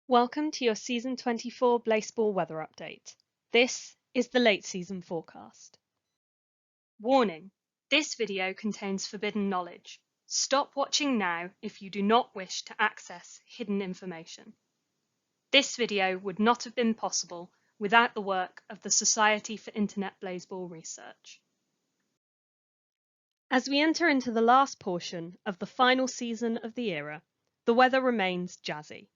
Welcome to your Season 24 Blaseball weather update. This is the late season forecast. Warning: this video contains forbidden knowledge. Stop watching now if you do not wish to access hidden information. This video would not have been possible without the work of the Society for Internet Blaseball Research. As we enter into the last portion of the final season of the era, the weather remains jazzy.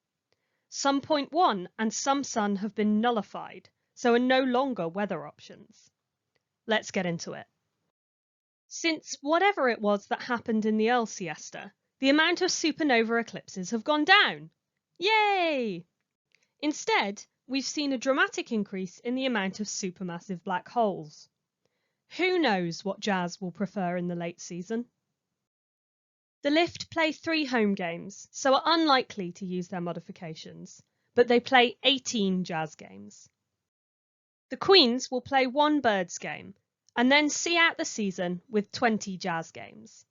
Some point 1 and some sun have been nullified, so are no longer weather options. Let's get into it. Since whatever it was that happened in the Earl siesta, the amount of supernova eclipses have gone down. Yay! Instead, we've seen a dramatic increase in the amount of supermassive black holes. Who knows what Jazz will prefer in the late season? The Lift play 3 home games, so are unlikely to use their modifications, but they play 18 Jazz games. The Queens will play 1 Birds game, and then see out the season with 20 Jazz games.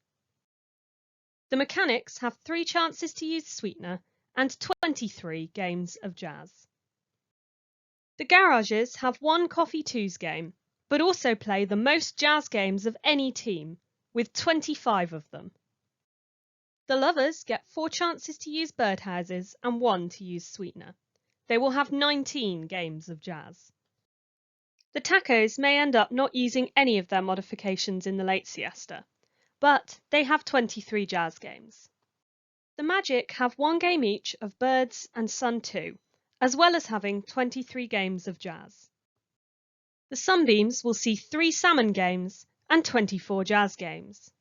The Mechanics have 3 chances to use Sweetener and 23 games of Jazz. The Garages have 1 Coffee 2s game, but also play the most Jazz games of any team, with 25 of them. The Lovers get 4 chances to use Birdhouses and 1 to use Sweetener. They will have 19 games of Jazz. The Tacos may end up not using any of their modifications in the late siesta, but they have 23 Jazz games. The Magic have 1 game each of Birds and Sun 2, as well as having 23 games of Jazz. The Sunbeams will see 3 Salmon games and 24 Jazz games.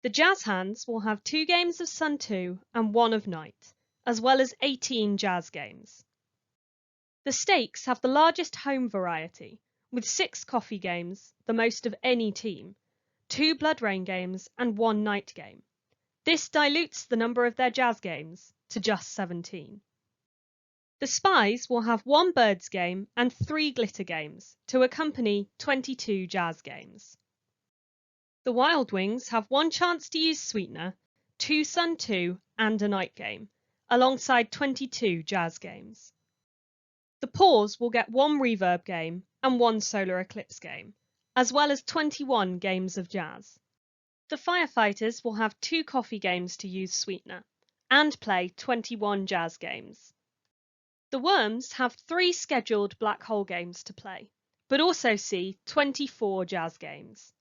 The Jazz Hands will have 2 games of Sun 2 and 1 of Night, as well as 18 Jazz games. The Stakes have the largest home variety, with 6 Coffee games, the most of any team, 2 Blood Rain games and 1 Night game. This dilutes the number of their Jazz games to just 17. The Spies will have 1 Birds game and 3 Glitter games to accompany 22 Jazz games. The Wild Wings have 1 chance to use Sweetener, 2 Sun 2 and a Night game, alongside 22 Jazz games. The Paws will get 1 Reverb game and 1 Solar Eclipse game, as well as 21 games of Jazz. The Firefighters will have 2 Coffee games to use Sweetener, and play 21 Jazz games. The Worms have 3 scheduled Black Hole games to play, but also see 24 Jazz games.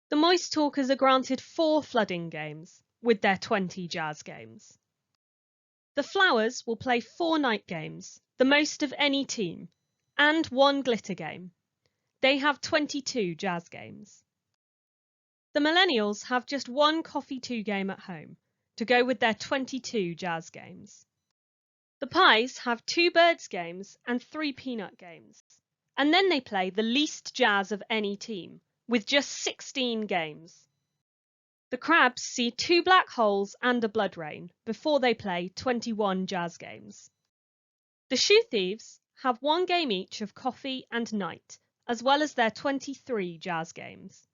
The Moist Talkers are granted 4 Flooding games, with their 20 Jazz games. The Flowers will play 4 Night games, the most of any team, and 1 Glitter game. They have 22 Jazz games. The Millennials have just 1 Coffee 2 game at home, to go with their 22 Jazz games. The Pies have 2 Birds games and 3 Peanut games, and then they play the least Jazz of any team, with just 16 games. The Crabs see 2 Black Holes and a Blood Rain before they play 21 Jazz games. The Shoe Thieves have 1 game each of Coffee and Night, as well as their 23 Jazz games.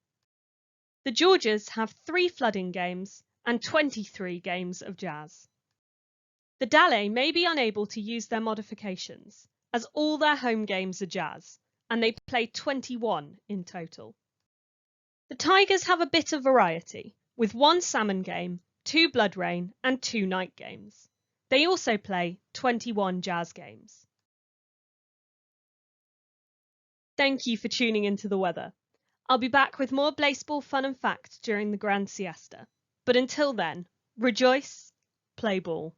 The Georges have 3 Flooding games and 23 games of Jazz. The Dallay may be unable to use their modifications, as all their home games are Jazz, and they play 21 in total. The Tigers have a bit of variety, with 1 Salmon game, 2 Blood Rain and 2 Night games. They also play 21 Jazz games. Thank you for tuning into the weather. I'll be back with more Blaseball fun and fact during the Grand Siesta. But until then, rejoice, play ball.